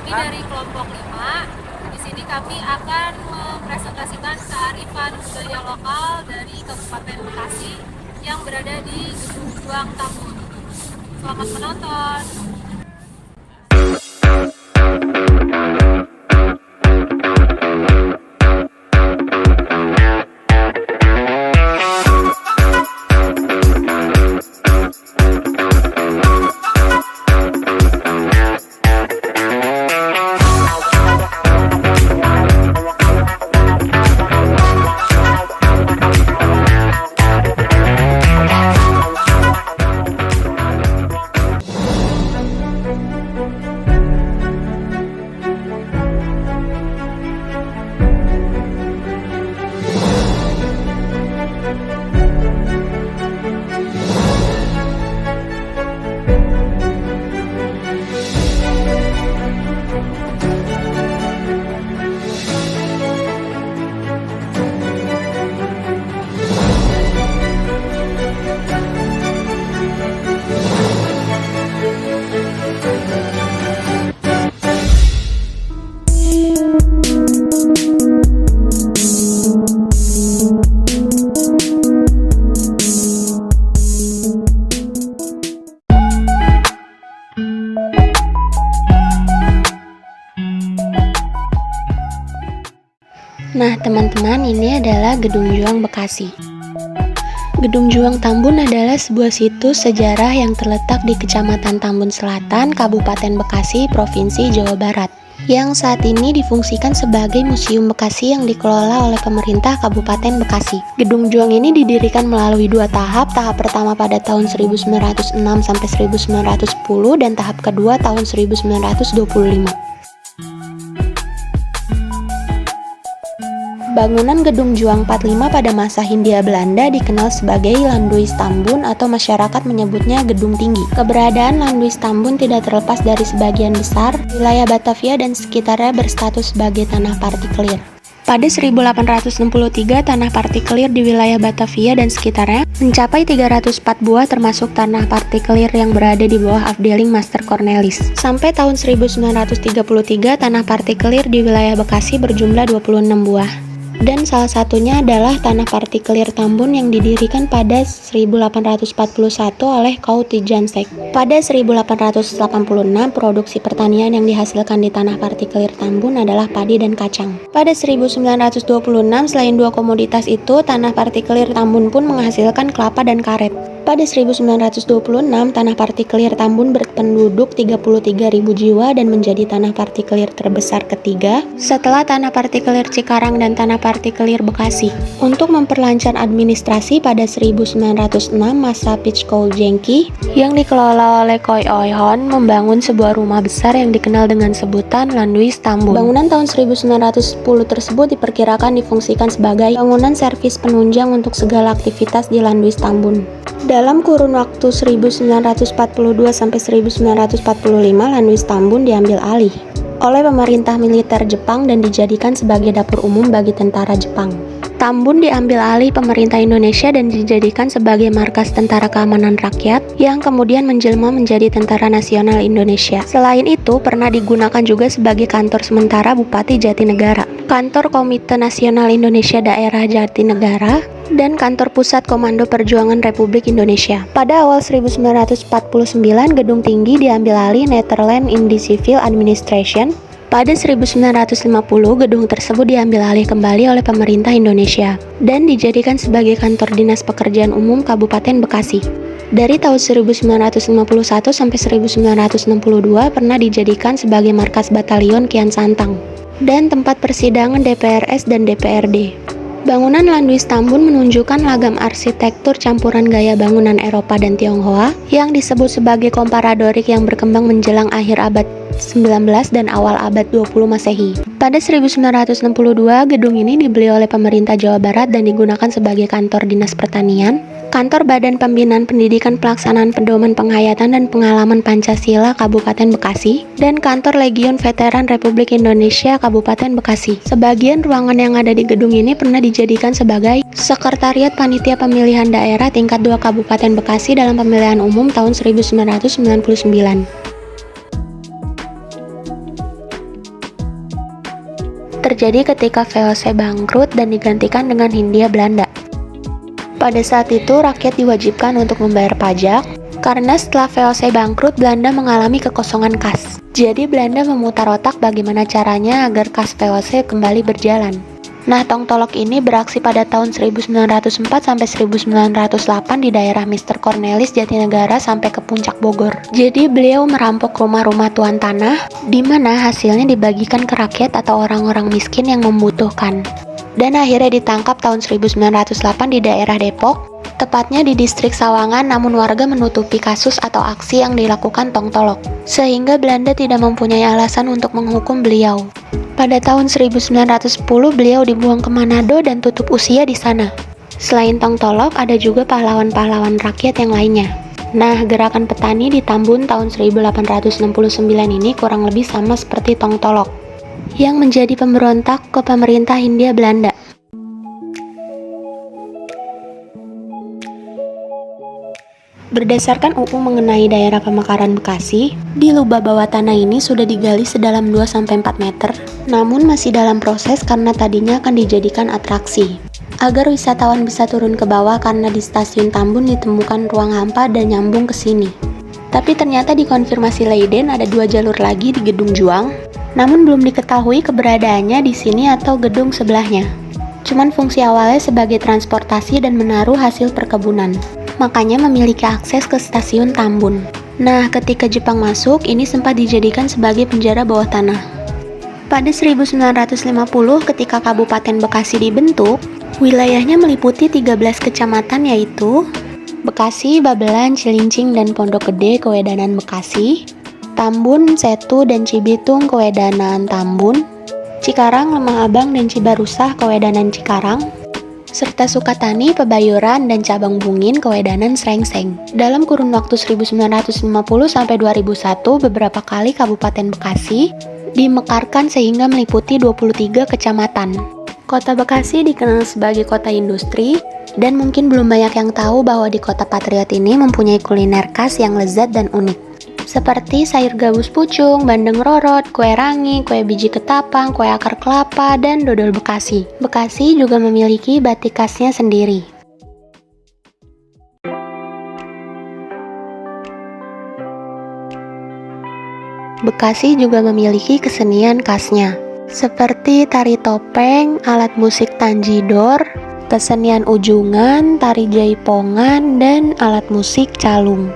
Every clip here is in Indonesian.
Kami dari kelompok 5. Di sini kami akan mempresentasikan kearifan budaya lokal dari Kabupaten Bekasi yang berada di Gedung Juang Tambun. Selamat menonton. Nah teman-teman, ini adalah Gedung Juang Bekasi. Gedung Juang Tambun adalah sebuah situs sejarah yang terletak di Kecamatan Tambun Selatan, Kabupaten Bekasi, Provinsi Jawa Barat, yang saat ini difungsikan sebagai Museum Bekasi yang dikelola oleh pemerintah Kabupaten Bekasi. Gedung Juang ini didirikan melalui dua tahap. Tahap pertama pada tahun 1906 sampai 1910 dan tahap kedua tahun 1925. Bangunan Gedung Juang 45 pada masa Hindia Belanda dikenal sebagai Landuis Tambun atau masyarakat menyebutnya Gedung Tinggi. Keberadaan Landuis Tambun tidak terlepas dari sebagian besar wilayah Batavia dan sekitarnya berstatus sebagai tanah partikelir. Pada 1863, tanah partikelir di wilayah Batavia dan sekitarnya mencapai 304 buah termasuk tanah partikelir yang berada di bawah Afdeling Master Cornelis. Sampai tahun 1933, tanah partikelir di wilayah Bekasi berjumlah 26 buah. Dan salah satunya adalah tanah partikelir Tambun yang didirikan pada 1841 oleh Kauti Jansek. Pada 1886, produksi pertanian yang dihasilkan di tanah partikelir Tambun adalah padi dan kacang. Pada 1926, selain dua komoditas itu, tanah partikelir Tambun pun menghasilkan kelapa dan karet. Pada 1926, tanah partikelir Tambun berpenduduk 33.000 jiwa dan menjadi tanah partikelir terbesar ketiga setelah tanah partikelir Cikarang dan tanah partikelir Bekasi. Untuk memperlancar administrasi, pada 1906 masa Pichkou Jengki yang dikelola oleh Choi Oihon membangun sebuah rumah besar yang dikenal dengan sebutan Landuis Tambun. Bangunan tahun 1910 tersebut diperkirakan difungsikan sebagai bangunan servis penunjang untuk segala aktivitas di Landuis Tambun. Dalam kurun waktu 1942 sampai 1945, Landuis Tambun diambil alih oleh pemerintah militer Jepang dan dijadikan sebagai dapur umum bagi tentara Jepang. Tambun diambil alih pemerintah Indonesia dan dijadikan sebagai markas Tentara Keamanan Rakyat yang kemudian menjelma menjadi Tentara Nasional Indonesia. Selain itu, pernah digunakan juga sebagai kantor sementara Bupati Jatinegara, kantor Komite Nasional Indonesia Daerah Jatinegara, dan kantor pusat Komando Perjuangan Republik Indonesia. Pada awal 1949, Gedung Tinggi diambil alih Netherlands Indië Civil Administration. Pada 1950, gedung tersebut diambil alih kembali oleh pemerintah Indonesia dan dijadikan sebagai kantor Dinas Pekerjaan Umum Kabupaten Bekasi. Dari tahun 1951 sampai 1962 pernah dijadikan sebagai markas Batalion Kian Santang dan tempat persidangan DPRS dan DPRD. Bangunan Landuis Tambun menunjukkan lagam arsitektur campuran gaya bangunan Eropa dan Tionghoa yang disebut sebagai komparadorik yang berkembang menjelang akhir abad 19 dan awal abad 20 Masehi. Pada 1962, gedung ini dibeli oleh pemerintah Jawa Barat dan digunakan sebagai kantor Dinas Pertanian, kantor Badan Pembinaan Pendidikan Pelaksanaan Pedoman Penghayatan dan Pengalaman Pancasila Kabupaten Bekasi, dan kantor Legiun Veteran Republik Indonesia Kabupaten Bekasi. Sebagian ruangan yang ada di gedung ini pernah dijadikan sebagai Sekretariat Panitia Pemilihan Daerah tingkat 2 Kabupaten Bekasi dalam pemilihan umum tahun 1999. terjadi ketika VOC bangkrut dan digantikan dengan Hindia Belanda. Pada saat itu, rakyat diwajibkan untuk membayar pajak, karena setelah VOC bangkrut, Belanda mengalami kekosongan kas. Jadi Belanda memutar otak bagaimana caranya agar kas VOC kembali berjalan. Nah, Tong Tolok ini beraksi pada tahun 1904 sampai 1908 di daerah Mr. Cornelis Jatinegara sampai ke Puncak Bogor. Jadi beliau merampok rumah-rumah tuan tanah, di mana hasilnya dibagikan ke rakyat atau orang-orang miskin yang membutuhkan. Dan akhirnya ditangkap tahun 1908 di daerah Depok, tepatnya di distrik Sawangan, namun warga menutupi kasus atau aksi yang dilakukan Tong Tolok, sehingga Belanda tidak mempunyai alasan untuk menghukum beliau. Pada tahun 1910 beliau dibuang ke Manado dan tutup usia di sana. Selain Tong Tolok, ada juga pahlawan-pahlawan rakyat yang lainnya. Nah, gerakan petani di Tambun tahun 1869 ini kurang lebih sama seperti Tong Tolok, yang menjadi pemberontak ke pemerintah Hindia Belanda. Berdasarkan UU mengenai daerah pemekaran Bekasi, di lubang bawah tanah ini sudah digali sedalam 2-4 meter, namun masih dalam proses karena tadinya akan dijadikan atraksi, agar wisatawan bisa turun ke bawah karena di stasiun Tambun ditemukan ruang hampa dan nyambung ke sini. Tapi ternyata dikonfirmasi Leiden ada 2 jalur lagi di Gedung Juang, namun belum diketahui keberadaannya di sini atau gedung sebelahnya. Cuman fungsi awalnya sebagai transportasi dan menaruh hasil perkebunan. Makanya memiliki akses ke stasiun Tambun. Nah, ketika Jepang masuk, ini sempat dijadikan sebagai penjara bawah tanah. Pada 1950, ketika Kabupaten Bekasi dibentuk, wilayahnya meliputi 13 kecamatan yaitu Bekasi, Babelan, Cilincing, dan Pondok Gede Kewedanan Bekasi, Tambun, Setu, dan Cibitung Kewedanan Tambun, Cikarang, Lemah Abang, dan Cibarusah Kewedanan Cikarang, serta Sukatani, Pebayuran, dan Cabang Bungin Kewedanan Srengseng. Dalam kurun waktu 1950 sampai 2001, beberapa kali Kabupaten Bekasi dimekarkan sehingga meliputi 23 kecamatan. Kota Bekasi dikenal sebagai kota industri, dan mungkin belum banyak yang tahu bahwa di Kota Patriot ini mempunyai kuliner khas yang lezat dan unik. Seperti sayur gabus pucung, bandeng rorot, kue rangi, kue biji ketapang, kue akar kelapa, dan dodol Bekasi. Bekasi juga memiliki batik khasnya sendiri. Bekasi juga memiliki kesenian khasnya, seperti tari topeng, alat musik tanjidor, kesenian ujungan, tari jaipongan, dan alat musik calung.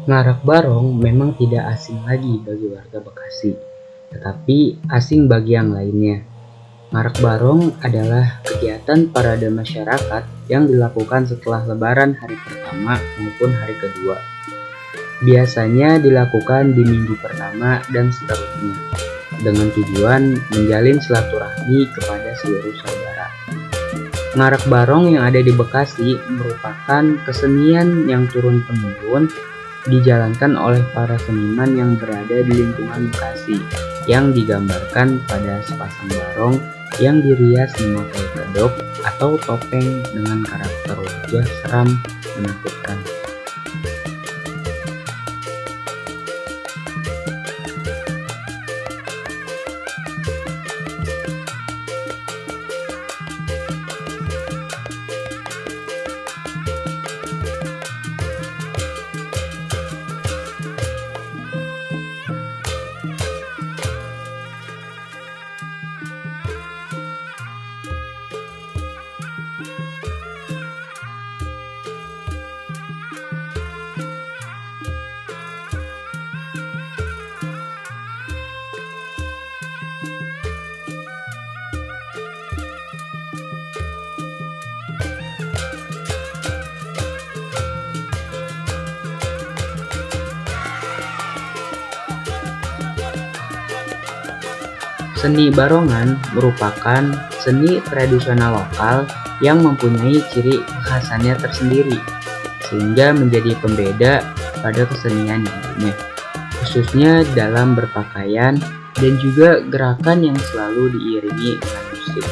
Ngarak Barong memang tidak asing lagi bagi warga Bekasi, tetapi asing bagi yang lainnya. Ngarak Barong adalah kegiatan parade masyarakat yang dilakukan setelah Lebaran hari pertama maupun hari kedua. Biasanya dilakukan di minggu pertama dan seterusnya, dengan tujuan menjalin silaturahmi kepada seluruh saudara. Ngarak Barong yang ada di Bekasi merupakan kesenian yang turun-temurun dijalankan oleh para seniman yang berada di lingkungan Bekasi, yang digambarkan pada sepasang barong yang dirias memakai kedok atau topeng dengan karakter wajah seram menakutkan. Seni barongan merupakan seni tradisional lokal yang mempunyai ciri kekhasannya tersendiri. sehingga menjadi pembeda pada kesenian yang lainnya, khususnya dalam berpakaian dan juga gerakan yang selalu diiringi dengan musik.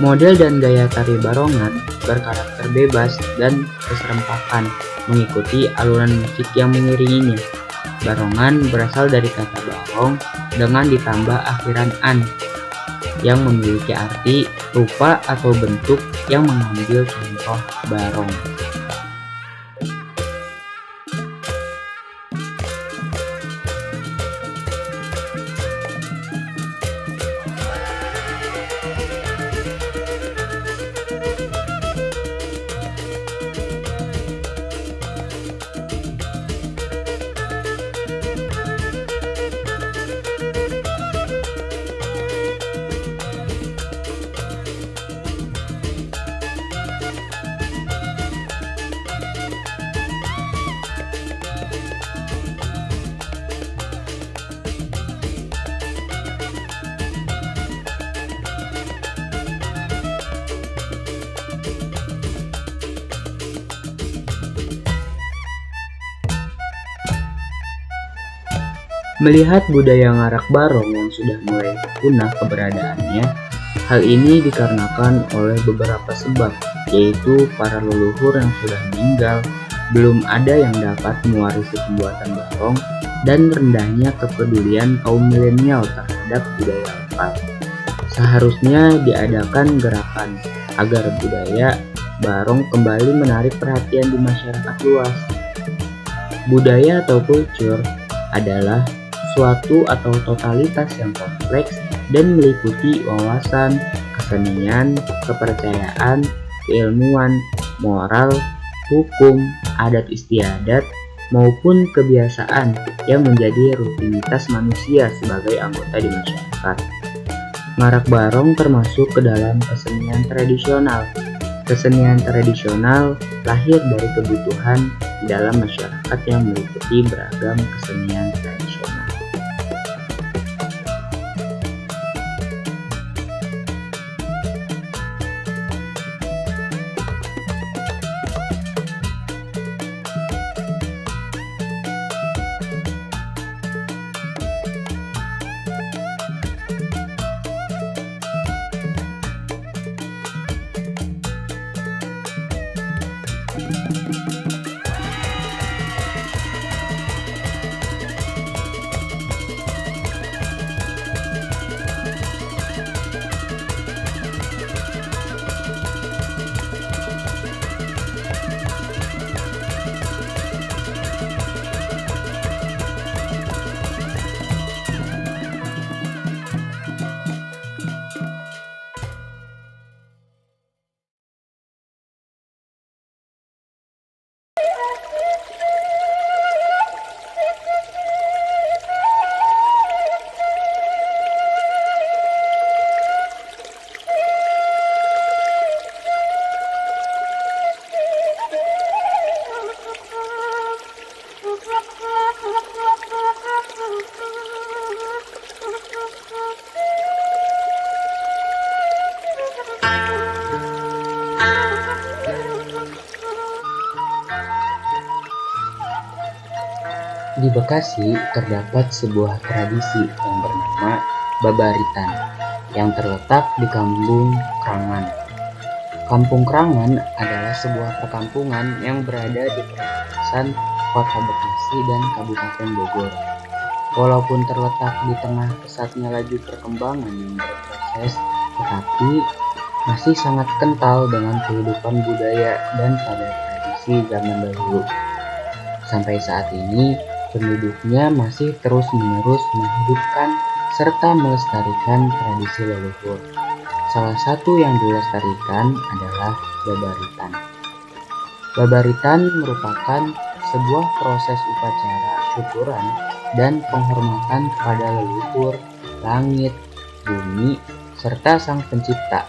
Model dan gaya tari barongan berkarakter bebas dan keserempakan mengikuti alunan musik yang mengiringinya. Barongan berasal dari kata barong dengan ditambah akhiran an yang memiliki arti rupa atau bentuk yang mengambil contoh barong. Melihat budaya ngarak barong yang sudah mulai punah keberadaannya, hal ini dikarenakan oleh beberapa sebab, yaitu para leluhur yang sudah meninggal, belum ada yang dapat mewarisi pembuatan barong, dan rendahnya kepedulian kaum milenial terhadap budaya lokal. Seharusnya diadakan gerakan agar budaya barong kembali menarik perhatian di masyarakat luas. Budaya atau kultur adalah suatu atau totalitas yang kompleks dan meliputi wawasan, kesenian, kepercayaan, keilmuan, moral, hukum, adat istiadat, maupun kebiasaan yang menjadi rutinitas manusia sebagai anggota di masyarakat. Ngarak barong termasuk ke dalam kesenian tradisional. Kesenian tradisional lahir dari kebutuhan di dalam masyarakat yang meliputi beragam kesenian tradisional. Di Bekasi terdapat sebuah tradisi yang bernama Babaritan yang terletak di Kampung Krangan. Kampung Krangan adalah sebuah perkampungan yang berada di perbatasan Kota Bekasi dan Kabupaten Bogor. Walaupun terletak di tengah pesatnya laju perkembangan yang berproses, tetapi masih sangat kental dengan kehidupan budaya dan pada tradisi zaman dahulu. Sampai saat ini, penduduknya masih terus-menerus menghidupkan serta melestarikan tradisi leluhur. Salah satu yang dilestarikan adalah Babaritan. Babaritan merupakan sebuah proses upacara syukuran dan penghormatan kepada leluhur, langit, bumi, serta Sang Pencipta.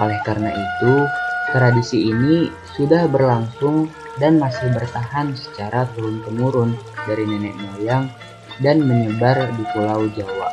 Oleh karena itu, tradisi ini sudah berlangsung dan masih bertahan secara turun-temurun dari nenek moyang dan menyebar di Pulau Jawa.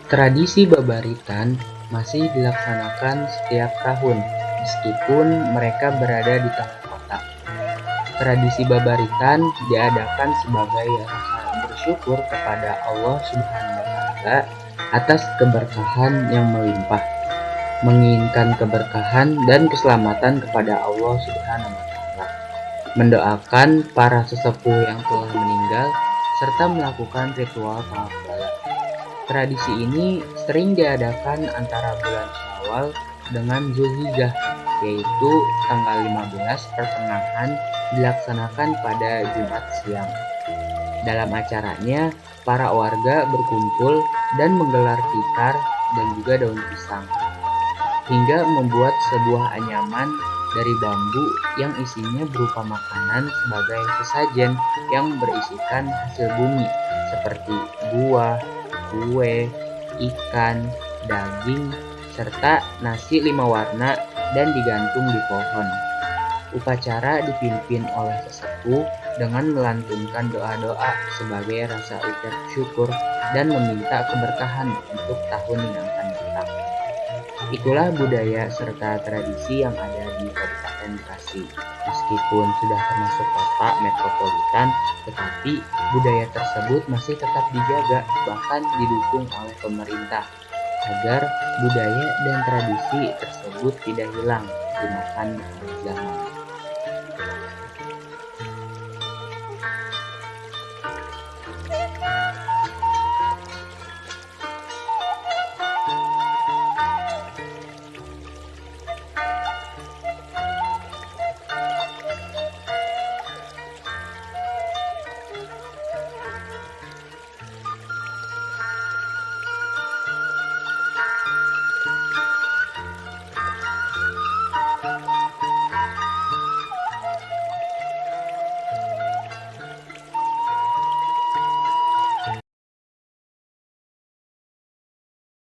Tradisi babaritan masih dilaksanakan setiap tahun, meskipun mereka berada di tengah kota. Tradisi babaritan diadakan sebagai rasa bersyukur kepada Allah Subhanahu wa Ta'ala atas keberkahan yang melimpah, menginginkan keberkahan dan keselamatan kepada Allah Subhanahu wa Ta'ala, mendoakan para sesepuh yang telah meninggal, serta melakukan ritual tawaf bala. Tradisi ini sering diadakan antara bulan Syawal dengan Zulhijjah, yaitu tanggal 15 pertengahan dilaksanakan pada Jumat siang. Dalam acaranya, para warga berkumpul dan menggelar tikar dan juga daun pisang, hingga membuat sebuah anyaman dari bambu yang isinya berupa makanan sebagai sesajen yang berisikan hasil bumi seperti buah, kue, ikan, daging, serta nasi 5 warna dan digantung di pohon. Upacara dipimpin oleh sesepuh dengan melantunkan doa-doa sebagai rasa ucap syukur dan meminta keberkahan untuk tahun yang akan datang. Itulah budaya serta tradisi yang ada di Kabupaten Bekasi. Meskipun sudah termasuk kota metropolitan, tetapi budaya tersebut masih tetap dijaga, bahkan didukung oleh pemerintah, agar budaya dan tradisi tersebut tidak hilang dimakan oleh zaman.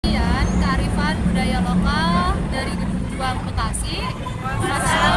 Kemudian kearifan budaya lokal dari Gedung Juang Bekasi. Masalah